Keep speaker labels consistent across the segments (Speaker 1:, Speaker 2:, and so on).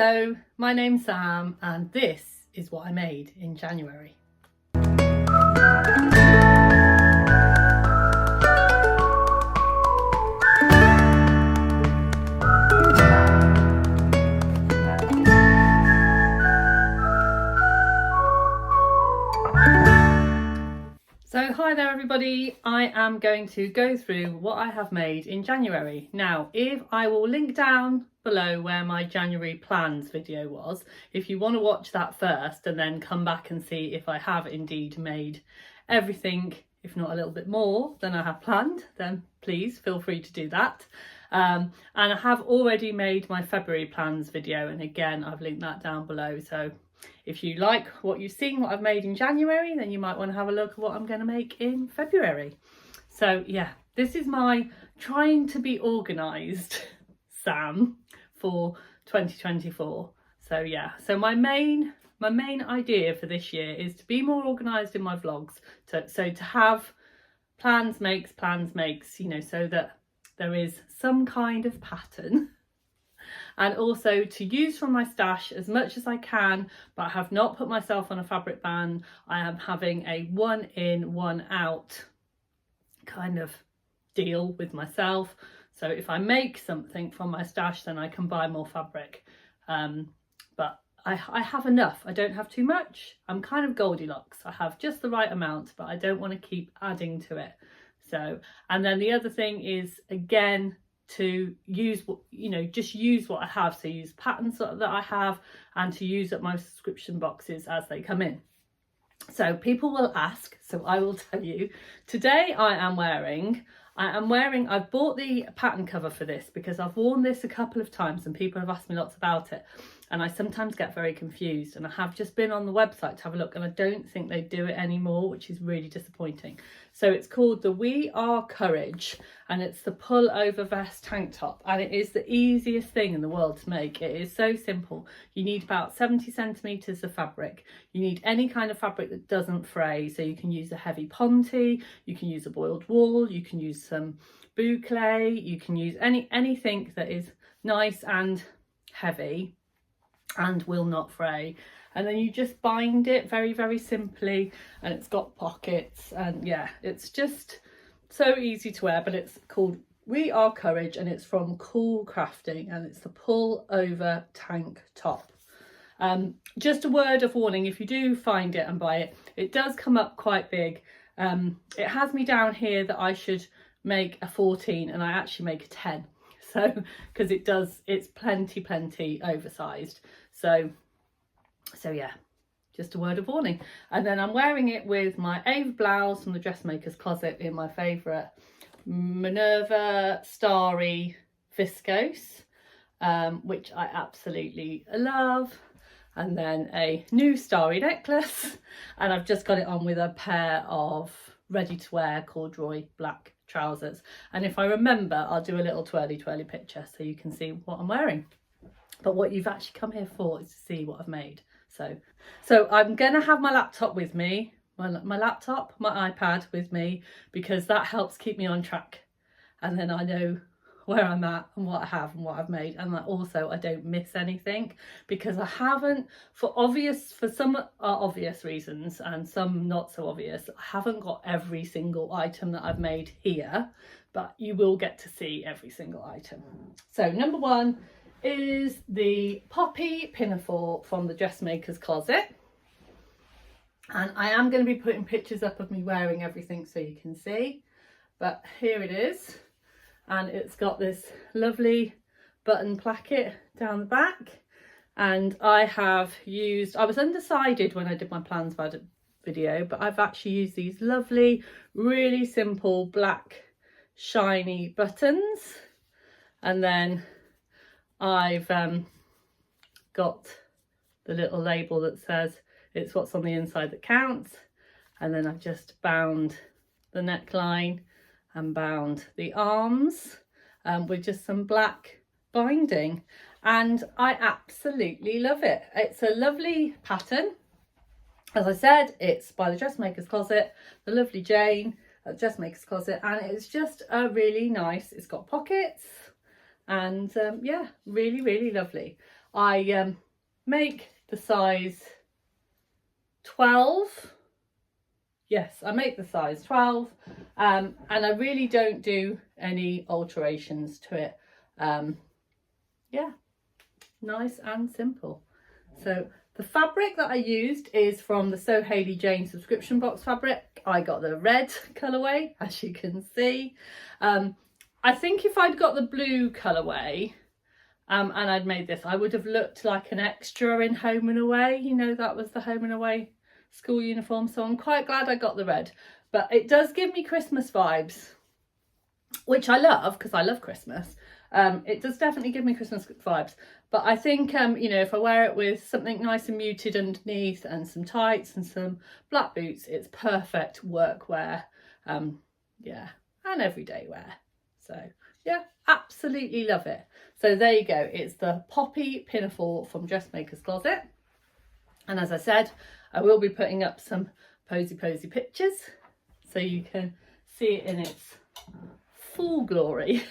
Speaker 1: Hello, my name's Sam and this is what I made in January. So hi there everybody, I am going to go through what I have made in January. Now, I will link down below where my January plans video was, if you want to watch that first and then come back and see if I have indeed made everything, if not a little bit more than I have planned, then please feel free to do that. And I have already made my February plans video, and again I've linked that down below, so if you like what you've seen, what I've made in January, then you might want to have a look at what I'm going to make in February. So yeah, this is my trying to be organised Sam for 2024. So yeah, so my main idea for this year is to be more organised in my vlogs. So to have plans makes, you know, so that there is some kind of pattern. And also to use from my stash as much as I can, but I have not put myself on a fabric ban. I am having a one in, one out kind of deal with myself. So if I make something from my stash, then I can buy more fabric. But I have enough. I don't have too much. I'm kind of Goldilocks. I have just the right amount, but I don't want to keep adding to it. So, and then the other thing is, again, to use what, you know, just use what I have. So use patterns that I have and to use up my subscription boxes as they come in. So people will ask, so I will tell you. Today I've bought the pattern cover for this because I've worn this a couple of times and people have asked me lots about it. And I sometimes get very confused, and I have just been on the website to have a look and I don't think they do it anymore, which is really disappointing. So it's called the We Are Courage, and it's the pullover vest tank top, and it is the easiest thing in the world to make. It is so simple. You need about 70 centimetres of fabric. You need any kind of fabric that doesn't fray, so you can use a heavy ponte, you can use a boiled wool, you can use some boucle, you can use anything that is nice and heavy and will not fray. And then you just bind it very, very simply, and it's got pockets, and yeah, it's just so easy to wear. But it's called We Are Courage, and it's from Cool Crafting, and it's the pull over tank top. Just a word of warning, if you do find it and buy it, it does come up quite big. It has me down here that I should make a 14 and I actually make a 10. So, because it's plenty oversized. So yeah, just a word of warning. And then I'm wearing it with my Ava Blouse from the dressmaker's closet in my favourite Minerva Starry viscose, which I absolutely love. And then a new starry necklace. And I've just got it on with a pair of ready to wear corduroy black trousers. And if I remember, I'll do a little twirly picture so you can see what I'm wearing. But what you've actually come here for is to see what I've made. So I'm gonna have my laptop with me, my laptop, my iPad with me, because that helps keep me on track, and then I know where I'm at and what I have and what I've made, and that also I don't miss anything, because I haven't, for some obvious reasons and some not so obvious, I haven't got every single item that I've made here, but you will get to see every single item. So number one is the poppy pinafore from the dressmaker's closet, and I am going to be putting pictures up of me wearing everything so you can see, but here it is. And it's got this lovely button placket down the back. And I was undecided when I did my plans video, but I've actually used these lovely, really simple black shiny buttons. And then I've got the little label that says it's what's on the inside that counts. And then I've just bound the neckline and bound the arms with just some black binding, and I absolutely love it. It's a lovely pattern. As I said, it's by the dressmaker's closet, the lovely Jane at the dressmaker's closet, and it's just a really nice, it's got pockets, and yeah, really lovely. I make the size 12. Yes, I make the size 12, and I really don't do any alterations to it. Yeah, nice and simple. So the fabric that I used is from the So Heyday Jane subscription box fabric. I got the red colourway, as you can see. I think if I'd got the blue colourway and I'd made this, I would have looked like an extra in Home and Away. You know, that was the Home and Away school uniform. So I'm quite glad I got the red. But it does give me Christmas vibes, which I love because I love Christmas. It does definitely give me Christmas vibes. But I think, you know, if I wear it with something nice and muted underneath and some tights and some black boots, it's perfect workwear. Yeah, and everyday wear. So yeah, absolutely love it. So there you go. It's the Poppy Pinafore from Dressmaker's Closet. And as I said, I will be putting up some posy pictures so you can see it in its full glory.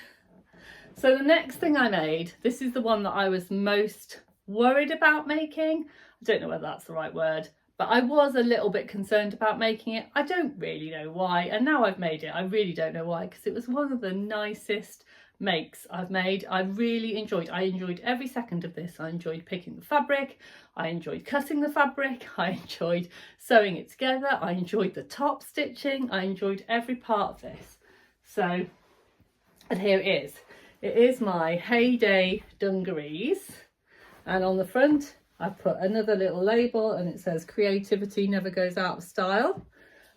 Speaker 1: So the next thing I made, this is the one that I was most worried about making. I don't know whether that's the right word, but I was a little bit concerned about making it. I don't really know why, and now I've made it, I really don't know why, because it was one of the nicest makes I've made. I enjoyed every second of this. I enjoyed picking the fabric, I enjoyed cutting the fabric, I enjoyed sewing it together, I enjoyed the top stitching, I enjoyed every part of this. So, and here it is. It is my Heyday dungarees, and on the front I've put another little label and it says creativity never goes out of style.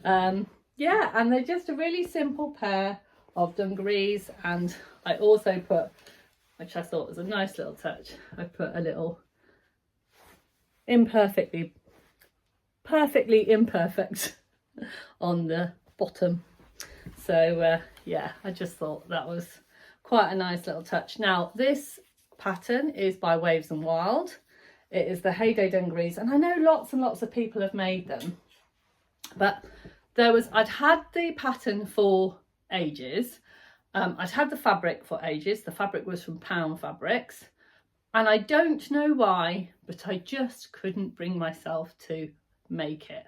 Speaker 1: Yeah, and they're just a really simple pair of dungarees, and I also put, which I thought was a nice little touch, I put a little perfectly imperfect on the bottom. So yeah, I just thought that was quite a nice little touch. Now this pattern is by Waves and Wild. It is the Heyday dungarees, and I know lots and lots of people have made them, but I'd had the pattern for ages. I'd had the fabric for ages. The fabric was from Pound Fabrics, and I don't know why, but I just couldn't bring myself to make it.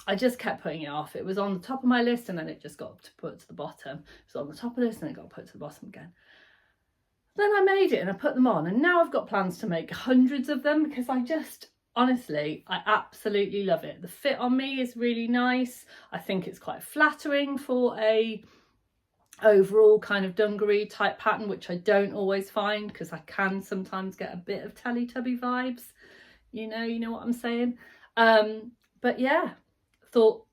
Speaker 1: I just kept putting it off. It was on the top of my list and then it just got put to the bottom. It was on the top of the list and it got put to the bottom again. Then I made it and I put them on, and now I've got plans to make hundreds of them because honestly, I absolutely love it. The fit on me is really nice. I think it's quite flattering for a overall kind of dungaree type pattern, which I don't always find because I can sometimes get a bit of Teletubby vibes. You know what I'm saying? But yeah, thought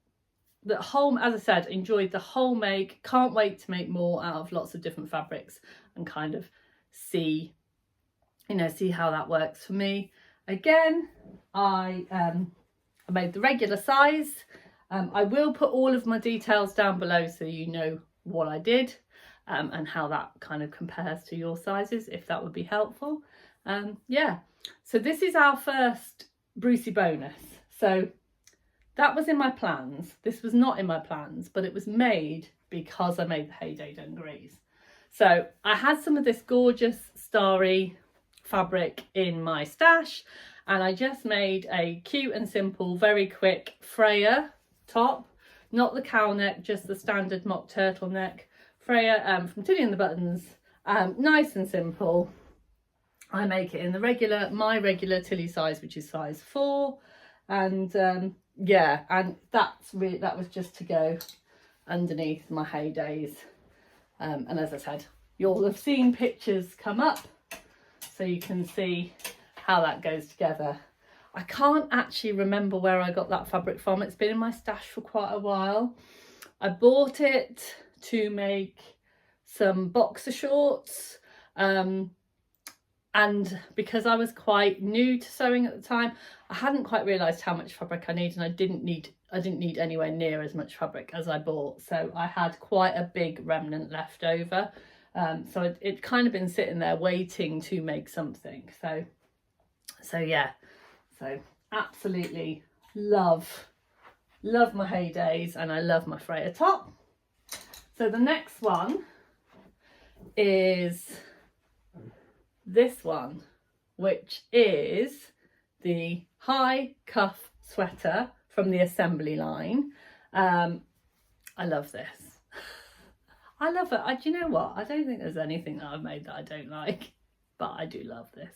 Speaker 1: that as I said, enjoyed the whole make. Can't wait to make more out of lots of different fabrics and kind of see how that works for me. Again, I made the regular size. I will put all of my details down below so you know what I did and how that kind of compares to your sizes, if that would be helpful. Yeah, so this is our first Brucey bonus. So that was in my plans. This was not in my plans, but it was made because I made the Heyday dungarees. So I had some of this gorgeous starry fabric in my stash, and I just made a cute and simple, very quick Frayer top, not the cowl neck, just the standard mock turtleneck Frayer from Tilly and the Buttons. Nice and simple. I make it in my regular Tilly size, which is size 4, and yeah, and that was just to go underneath my Heydays. And as I said, you'll have seen pictures come up so you can see how that goes together. I can't actually remember where I got that fabric from. It's been in my stash for quite a while. I bought it to make some boxer shorts, and because I was quite new to sewing at the time, I hadn't quite realised how much fabric I need, and I didn't need anywhere near as much fabric as I bought, so I had quite a big remnant left over. So it kind of been sitting there waiting to make something. So yeah, so absolutely love my Heydays, and I love my Frayer top. So the next one is this one. which is the high cuff sweater from the assembly line. I love this. I love it. Do you know what? I don't think there's anything that I've made that I don't like, but I do love this.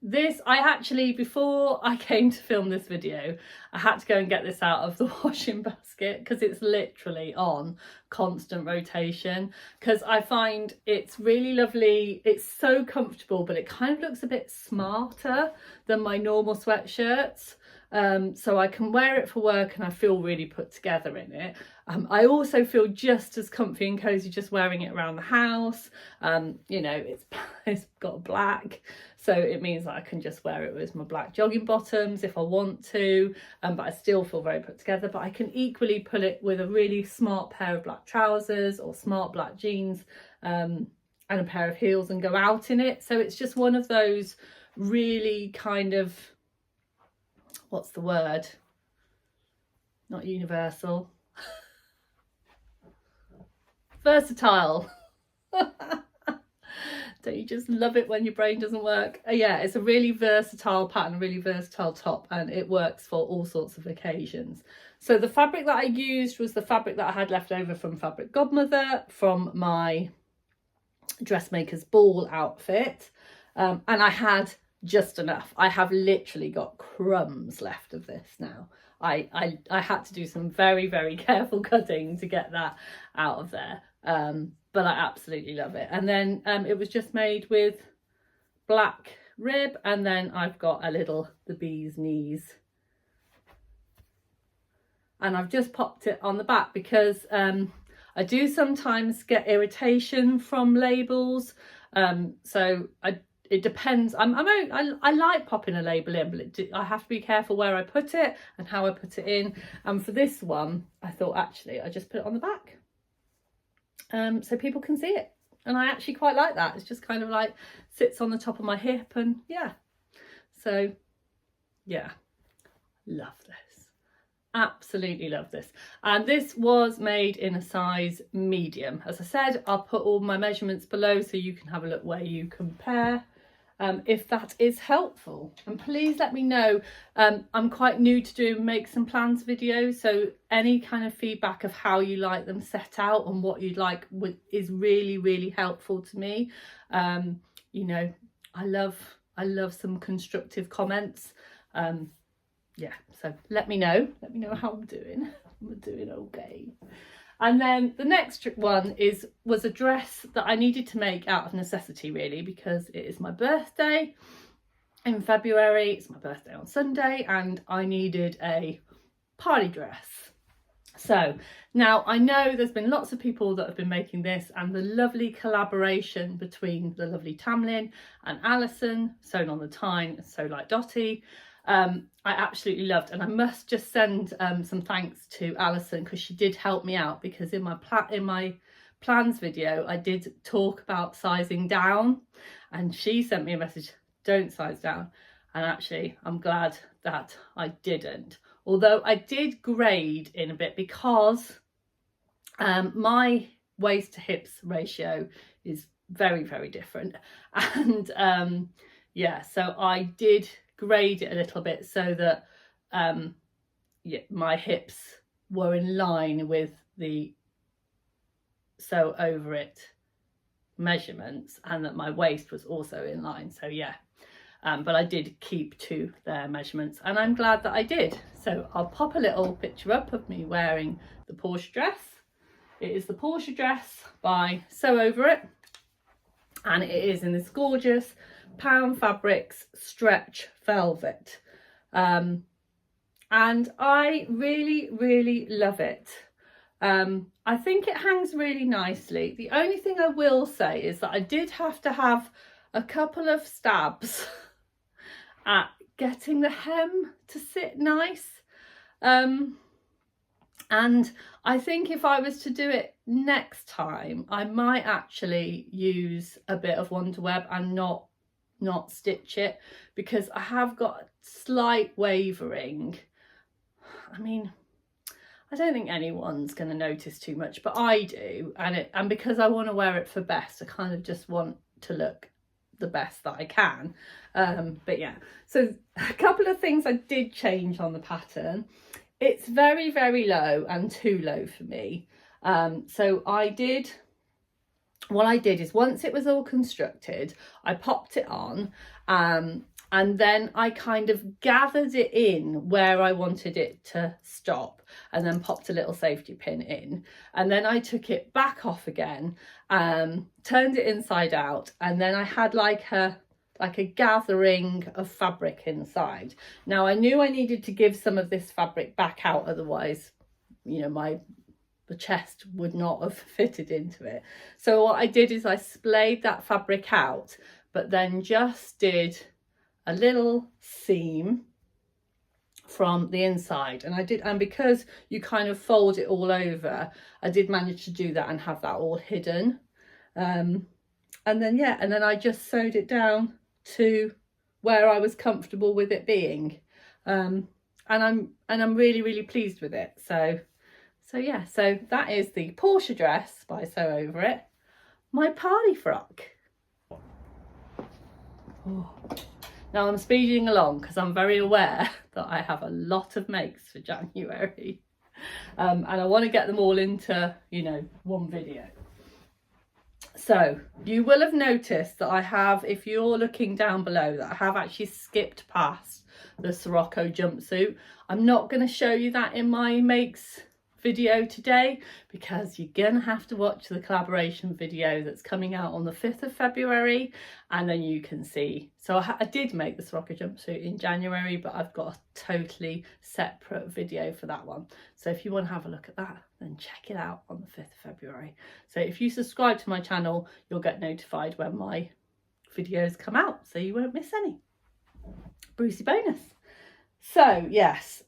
Speaker 1: This, I actually, before I came to film this video, I had to go and get this out of the washing basket because it's literally on constant rotation, because I find it's really lovely. It's so comfortable, but it kind of looks a bit smarter than my normal sweatshirts. So I can wear it for work and I feel really put together in it. I also feel just as comfy and cozy just wearing it around the house. You know, it's got black, so it means that I can just wear it with my black jogging bottoms if I want to, but I still feel very put together. But I can equally pull it with a really smart pair of black trousers or smart black jeans, and a pair of heels, and go out in it. So it's just one of those really kind of, what's the word? Not universal. Versatile. Don't you just love it when your brain doesn't work? Yeah, it's a really versatile pattern, really versatile top, and it works for all sorts of occasions. So the fabric that I used was the fabric that I had left over from Fabric Godmother from my dressmaker's ball outfit, and I had just enough. I have literally got crumbs left of this now. I had to do some very, very careful cutting to get that out of there, but I absolutely love it. And then it was just made with black rib, and then I've got the bee's knees, and I've just popped it on the back because I do sometimes get irritation from labels, so it depends. I like popping a label in, but I have to be careful where I put it and how I put it in. And for this one, I thought actually I just put it on the back, so people can see it. And I actually quite like that. It's just kind of like sits on the top of my hip, and yeah. So yeah, love this. Absolutely love this. And this was made in a size medium. As I said, I'll put all my measurements below so you can have a look where you compare. If that is helpful, and please let me know. I'm quite new to do make some plans videos, so any kind of feedback of how you like them set out and what you'd like is really, really helpful to me. You know, I love some constructive comments. Yeah, so let me know how I'm doing. I'm doing okay. And then the next one was a dress that I needed to make out of necessity, really, because it is my birthday in February. It's my birthday on Sunday, and I needed a party dress. So now I know there's been lots of people that have been making this, and the lovely collaboration between the lovely Tamlin and Alison, sewn on the Tyne and Sew Like Dotty, I absolutely loved. And I must just send some thanks to Alison, because she did help me out, because in my plans video I did talk about sizing down, and she sent me a message, don't size down. And actually I'm glad that I didn't, although I did grade in a bit, because my waist to hips ratio is very, very different. And yeah, so I did grade it a little bit so that yeah, my hips were in line with the sew over it measurements, and that my waist was also in line. So yeah, but I did keep to their measurements, and I'm glad that I did. So I'll pop a little picture up of me wearing the Porsche dress. It is the Porsche dress by Sew Over It, and it is in this gorgeous Pound Fabrics stretch velvet, and I really, really love it. I think it hangs really nicely. The only thing I will say is that I did have to have a couple of stabs at getting the hem to sit nice, and I think if I was to do it next time, I might actually use a bit of Wonder Web and not stitch it, because I have got slight wavering. I mean, I don't think anyone's going to notice too much, but I do, and because I want to wear it for best, I kind of just want to look the best that I can. But yeah, so a couple of things I did change on the pattern. It's very, very low and too low for me. So what I did is, once it was all constructed, I popped it on, and then I kind of gathered it in where I wanted it to stop, and then popped a little safety pin in, and then I took it back off again, turned it inside out, and then I had like a gathering of fabric inside. Now I knew I needed to give some of this fabric back out, otherwise, you know, the chest would not have fitted into it. So what I did is I splayed that fabric out, but then just did a little seam from the inside, and because you kind of fold it all over, I did manage to do that and have that all hidden. And then I just sewed it down to where I was comfortable with it being, and I'm really, really pleased with it. So yeah, so that is the Porsche dress by Sew Over It, my party frock. Oh. Now I'm speeding along because I'm very aware that I have a lot of makes for January, and I want to get them all into, you know, one video. So you will have noticed that I have, if you're looking down below, that I have actually skipped past the Sirocco jumpsuit. I'm not going to show you that in my makes video today, because you're gonna have to watch the collaboration video that's coming out on the 5th of February, and then you can see. So I did make the Sirocco jumpsuit in January, but I've got a totally separate video for that one. So if you want to have a look at that, then check it out on the 5th of February. So if you subscribe to my channel, you'll get notified when my videos come out, so you won't miss any. Brucey bonus. So yes,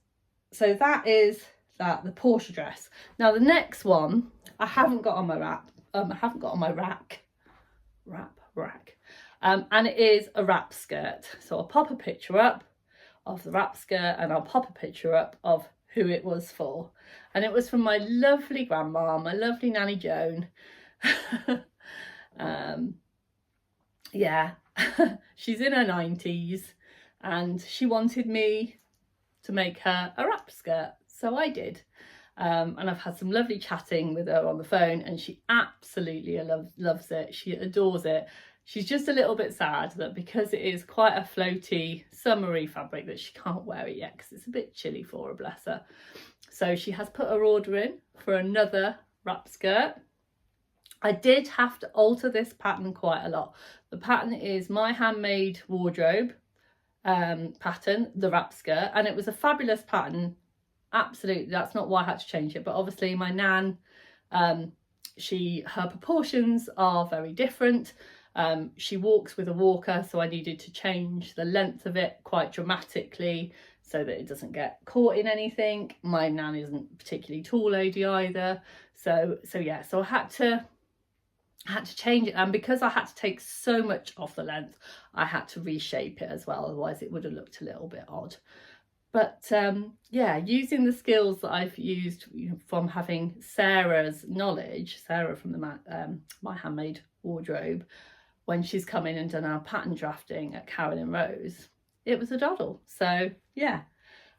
Speaker 1: so that is the Porsche dress. Now the next one I haven't got on my rack, and it is a wrap skirt. So I'll pop a picture up of the wrap skirt, and I'll pop a picture up of who it was for, and it was from my lovely grandma, my lovely Nanny Joan. Yeah, she's in her 90s, and she wanted me to make her a wrap skirt. So I did, and I've had some lovely chatting with her on the phone, and she absolutely loves it. She adores it. She's just a little bit sad that because it is quite a floaty, summery fabric, that she can't wear it yet because it's a bit chilly for her, bless her. So she has put her order in for another wrap skirt. I did have to alter this pattern quite a lot. The pattern is my handmade wardrobe pattern, the wrap skirt, and it was a fabulous pattern. Absolutely, that's not why I had to change it, but obviously my nan, her proportions are very different. She walks with a walker, so I needed to change the length of it quite dramatically so that it doesn't get caught in anything. My nan isn't a particularly tall lady either, so yeah, so I had to change it, and because I had to take so much off the length, I had to reshape it as well, otherwise it would have looked a little bit odd. But yeah, using the skills that I've used, you know, from having Sarah's knowledge, Sarah from the My Handmade Wardrobe, when she's come in and done our pattern drafting at Carolyn Rose, it was a doddle. So yeah,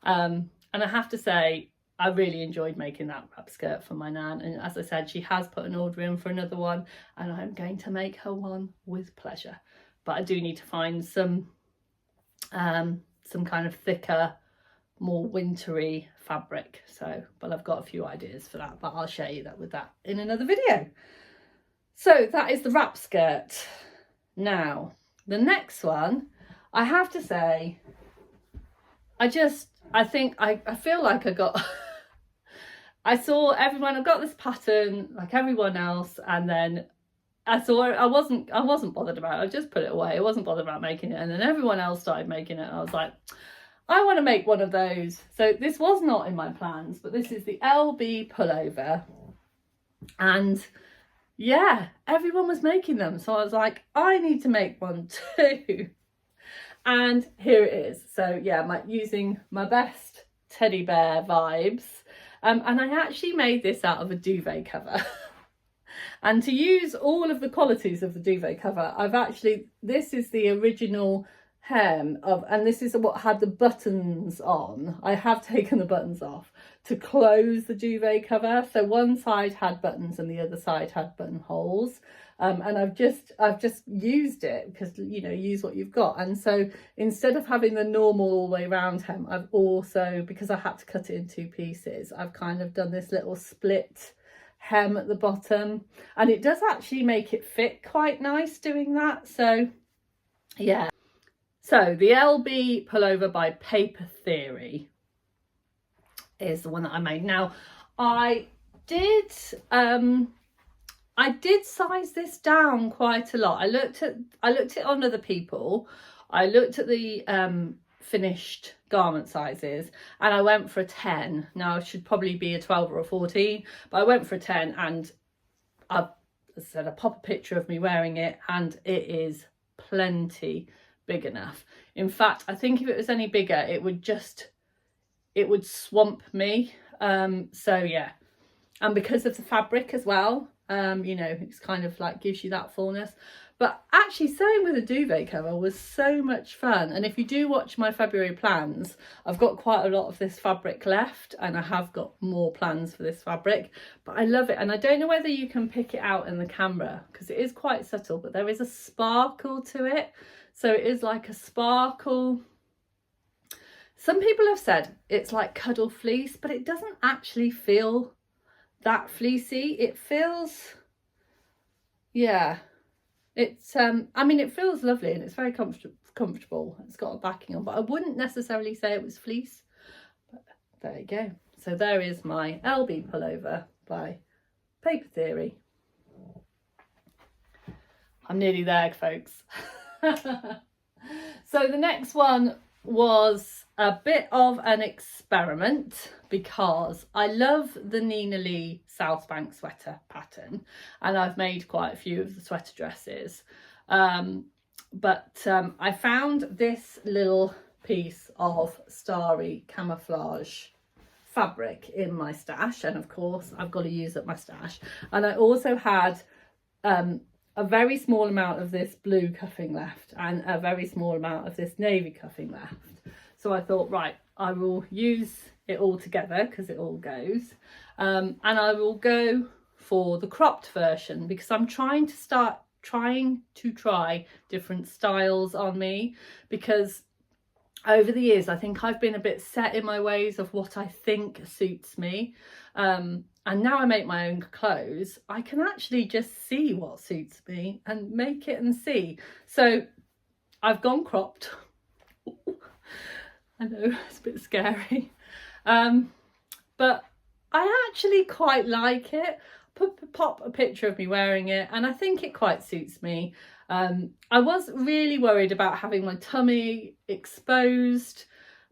Speaker 1: and I have to say, I really enjoyed making that wrap skirt for my nan, and as I said, she has put an order in for another one, and I'm going to make her one with pleasure. But I do need to find some kind of thicker, more wintry fabric. So, but I've got a few ideas for that, but I'll share you that with that in another video. So that is the wrap skirt. Now the next one, I have to say, I feel like I saw everyone, I got this pattern like everyone else, and then I wasn't bothered about it. I just put it away. I wasn't bothered about making it, and then everyone else started making it, and I was like, I want to make one of those. So this was not in my plans, but this is the LB pullover, and yeah, everyone was making them, so I was like, I need to make one too. And here it is. So yeah, using my best teddy bear vibes, and I actually made this out of a duvet cover. And to use all of the qualities of the duvet cover, this is the original hem and this is what had the buttons on. I have taken the buttons off to close the duvet cover. So one side had buttons and the other side had buttonholes. And I've just used it because, you know, use what you've got. And so instead of having the normal all the way round hem, I've also, because I had to cut it in 2 pieces, I've kind of done this little split hem at the bottom, and it does actually make it fit quite nice doing that. So yeah. So the LB pullover by Paper Theory is the one that I made. Now I did size this down quite a lot. I looked at it on other people. I looked at the finished garment sizes and I went for a 10. Now it should probably be a 12 or a 14, but I went for a 10, and I pop a picture of me wearing it and it is plenty big enough. In fact, I think if it was any bigger, it would swamp me. So yeah, and because of the fabric as well, you know, it's kind of like gives you that fullness. But actually sewing with a duvet cover was so much fun. And if you do watch my February plans, I've got quite a lot of this fabric left, and I have got more plans for this fabric, but I love it. And I don't know whether you can pick it out in the camera because it is quite subtle, but there is a sparkle to it. So it is like a sparkle. Some people have said it's like cuddle fleece, but it doesn't actually feel that fleecy. It feels, yeah, it's I mean, it feels lovely and it's very comfortable. It's got a backing on, but I wouldn't necessarily say it was fleece. But there you go. So there is my LB pullover by Paper Theory. I'm nearly there, folks. So the next one was a bit of an experiment because I love the Nina Lee South Bank sweater pattern, and I've made quite a few of the sweater dresses, but I found this little piece of starry camouflage fabric in my stash, and of course I've got to use up my stash. And I also had a very small amount of this blue cuffing left and a very small amount of this navy cuffing left. So I thought, right, I will use it all together because it all goes. And I will go for the cropped version because I'm trying to try different styles on me, because over the years I think I've been a bit set in my ways of what I think suits me. And now I make my own clothes, I can actually just see what suits me and make it and see. So I've gone cropped. I know, it's a bit scary. But I actually quite like it. Pop a picture of me wearing it and I think it quite suits me. I was really worried about having my tummy exposed,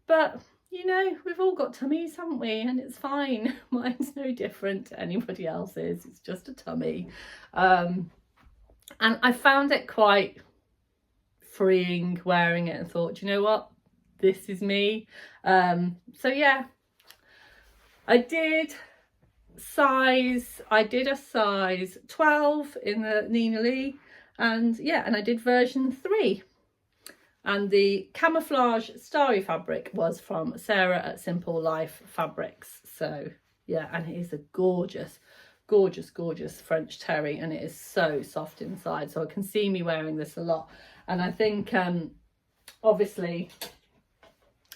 Speaker 1: but you know, we've all got tummies, haven't we? And it's fine. Mine's no different to anybody else's. It's just a tummy. And I found it quite freeing wearing it and thought, you know what? This is me. So yeah, I did a size 12 in the Nina Lee, and yeah, and I did version 3. And the camouflage starry fabric was from Sarah at Simple Life Fabrics. So yeah, and it is a gorgeous, gorgeous, gorgeous French terry, and it is so soft inside. So I can see me wearing this a lot. And I think obviously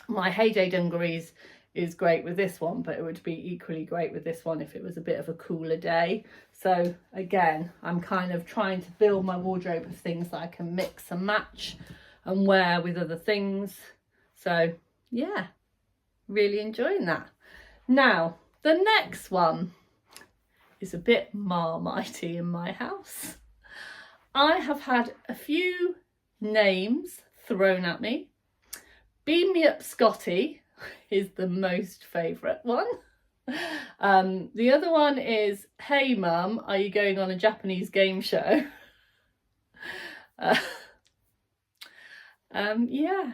Speaker 1: my Heyday dungarees is great with this one, but it would be equally great with this one if it was a bit of a cooler day. So again, I'm kind of trying to build my wardrobe of things that I can mix and match and wear with other things. So yeah, really enjoying that. Now the next one is a bit marmitey in my house. I have had a few names thrown at me. Beam Me Up Scotty is the most favourite one. The other one is, Hey Mum, are you going on a Japanese game show? Yeah.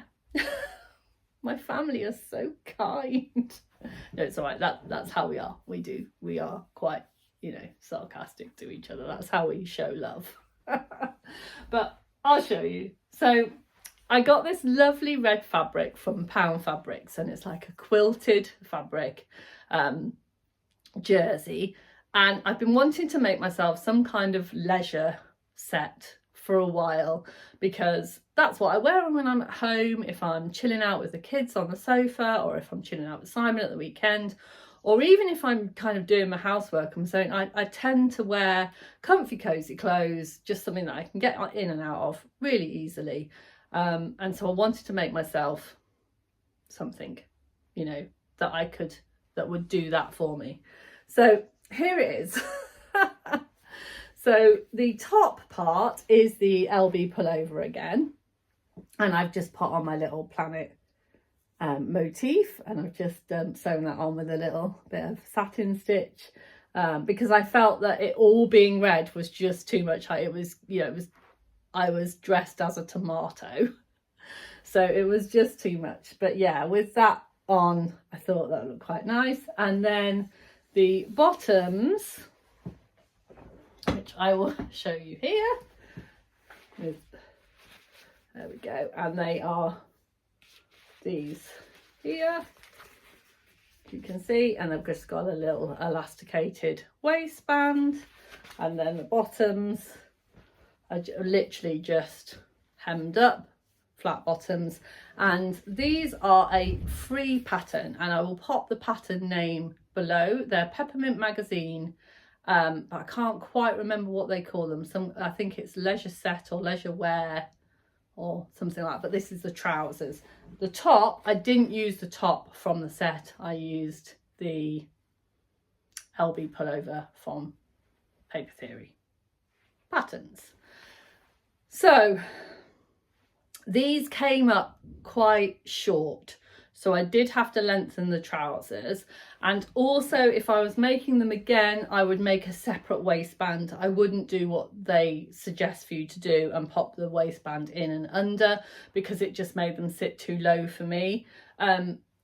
Speaker 1: My family are so kind. No, it's all right. That's how we are. We are quite you know, sarcastic to each other. That's how we show love. But I'll show you. So I got this lovely red fabric from Pound Fabrics, and it's like a quilted fabric jersey, and I've been wanting to make myself some kind of leisure set for a while, because that's what I wear when I'm at home, if I'm chilling out with the kids on the sofa, or if I'm chilling out with Simon at the weekend, or even if I'm kind of doing my housework and so I tend to wear comfy cozy clothes, just something that I can get in and out of really easily. And so I wanted to make myself something, you know, that would do that for me. So here it is. So the top part is the LB pullover again, and I've just put on my little planet motif, and I've just sewn that on with a little bit of satin stitch, because I felt that it all being red was just too much. I was dressed as a tomato, so it was just too much. But yeah, with that on, I thought that looked quite nice. And then the bottoms, which I will show you here, there we go, and they are these here, you can see, and they've just got a little elasticated waistband, and then the bottoms are literally just hemmed up, flat bottoms, and these are a free pattern, and I will pop the pattern name below. They're Peppermint Magazine, but I can't quite remember what they call them. I think it's leisure set or leisure wear or something like that. But this is the trousers. The top, I didn't use the top from the set. I used the LB pullover from Paper Theory Patterns. So these came up quite short, so I did have to lengthen the trousers. And also, if I was making them again, I would make a separate waistband. I wouldn't do what they suggest for you to do and pop the waistband in and under, because it just made them sit too low for me.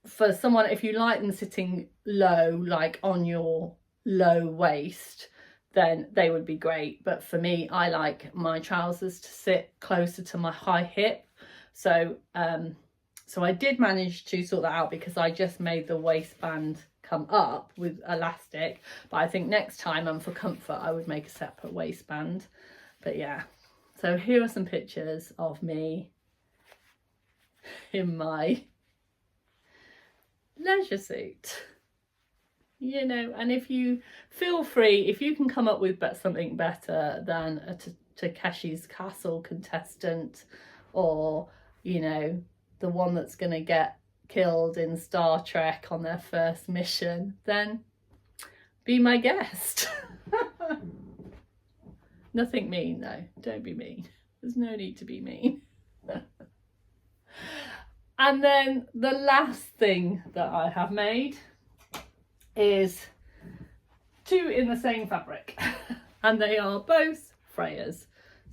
Speaker 1: For someone, if you like them sitting low, like on your low waist, then they would be great. But for me, I like my trousers to sit closer to my high hip. So I did manage to sort that out, because I just made the waistband come up with elastic. But I think next time, and for comfort, I would make a separate waistband. But yeah, so here are some pictures of me in my leisure suit, you know. And if you feel free, if you can come up with something better than a Takeshi's Castle contestant, or, you know, the one that's going to get killed in Star Trek on their first mission, then be my guest. Nothing mean though, don't be mean. There's no need to be mean. And then the last thing that I have made is two in the same fabric, and they are both Frayers.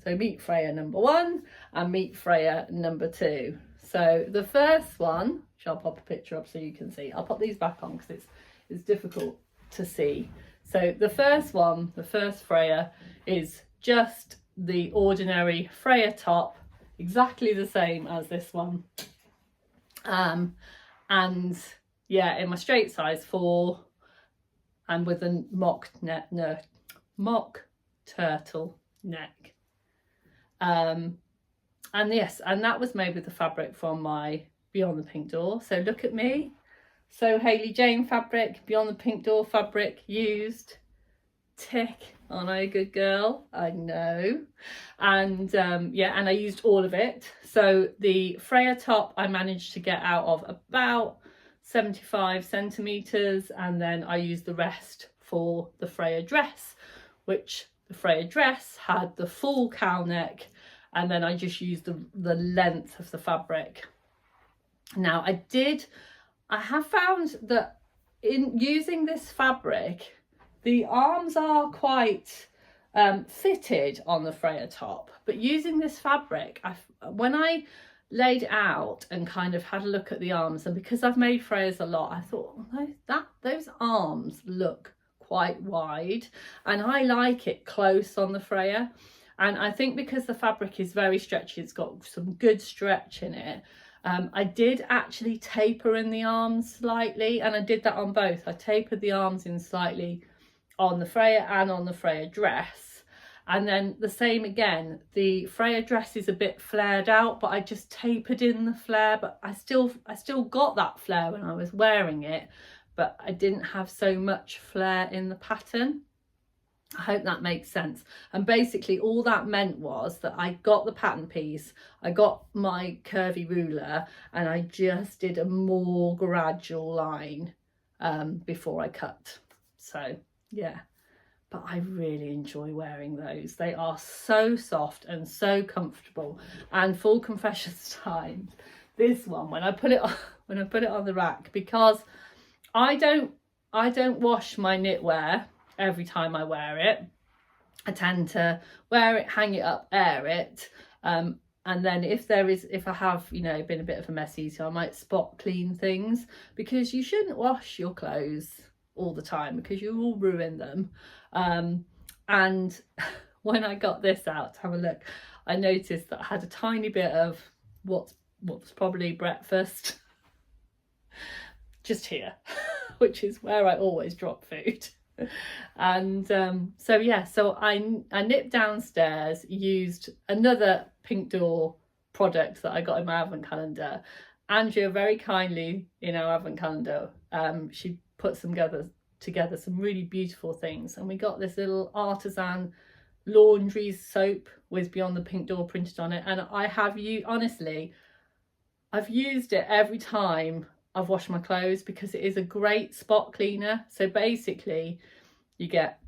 Speaker 1: So Meet Freya number 1 and Meet Freya number 2. So the first one, which I'll pop a picture up so you can see. I'll pop these back on because it's difficult to see. So the first one, the first Freya, is just the ordinary Freya top, exactly the same as this one. And yeah, in my straight size 4, and with a mock turtle neck. And yes, and that was made with the fabric from my Beyond the Pink Door. So look at me. So Hayley Jane fabric, Beyond the Pink Door fabric used. Tick, aren't I a good girl? I know. And yeah, and I used all of it. So the Freya top I managed to get out of about 75 centimetres, and then I used the rest for the Freya dress, which the Freya dress had the full cow neck, and then I just used the length of the fabric. Now I have found that in using this fabric, the arms are quite fitted on the Freya top, but using this fabric, when I laid it out and kind of had a look at the arms, and because I've made Freyas a lot, I thought those arms look quite wide, and I like it close on the Frayer. And I think because the fabric is very stretchy, it's got some good stretch in it. I did actually taper in the arms slightly, and I did that on both. I tapered the arms in slightly on the Frayer and on the Frayer dress. And then the same again, the Frayer dress is a bit flared out, but I just tapered in the flare, but I still got that flare when I was wearing it, but I didn't have so much flare in the pattern. I hope that makes sense. And basically all that meant was that I got the pattern piece, I got my curvy ruler, and I just did a more gradual line before I cut. So yeah, but I really enjoy wearing those. They are so soft and so comfortable. And full confessions time, this one, when I put it on the rack, because I don't wash my knitwear every time I wear it. I tend to wear it, hang it up, air it, and then if I have, you know, been a bit of a mess eater, I might spot clean things, because you shouldn't wash your clothes all the time because you will ruin them. And when I got this out to have a look, I noticed that I had a tiny bit of what's probably breakfast just here, which is where I always drop food. And so yeah, so I nipped downstairs, used another Pink Door product that I got in my advent calendar. Andrea very kindly in our advent calendar, she put together some really beautiful things, and we got this little artisan laundry soap with Beyond the Pink Door printed on it, and I've used it every time I've washed my clothes, because it is a great spot cleaner. So basically you get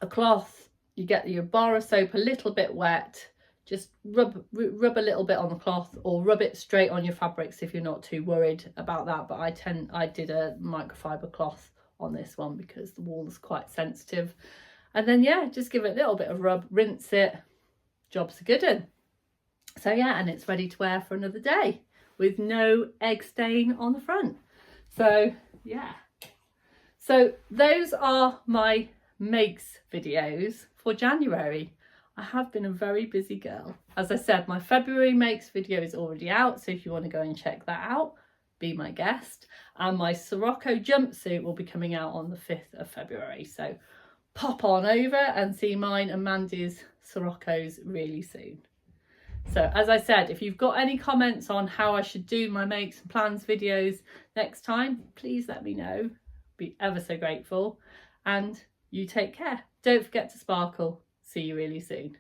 Speaker 1: a cloth, you get your bar of soap a little bit wet, just rub a little bit on the cloth, or rub it straight on your fabrics if you're not too worried about that. But I did a microfiber cloth on this one because the wool is quite sensitive. And then yeah, just give it a little bit of rub, rinse it, job's a good one. So yeah, and it's ready to wear for another day with no egg stain on the front. So yeah, so those are my makes videos for January. I have been a very busy girl. As I said, my February makes video is already out, so if you want to go and check that out, be my guest. And my Sirocco jumpsuit will be coming out on the 5th of February. So pop on over and see mine and Mandy's Siroccos really soon. So as I said, if you've got any comments on how I should do my makes and plans videos next time, please let me know. Be ever so grateful. And you take care. Don't forget to sparkle. See you really soon.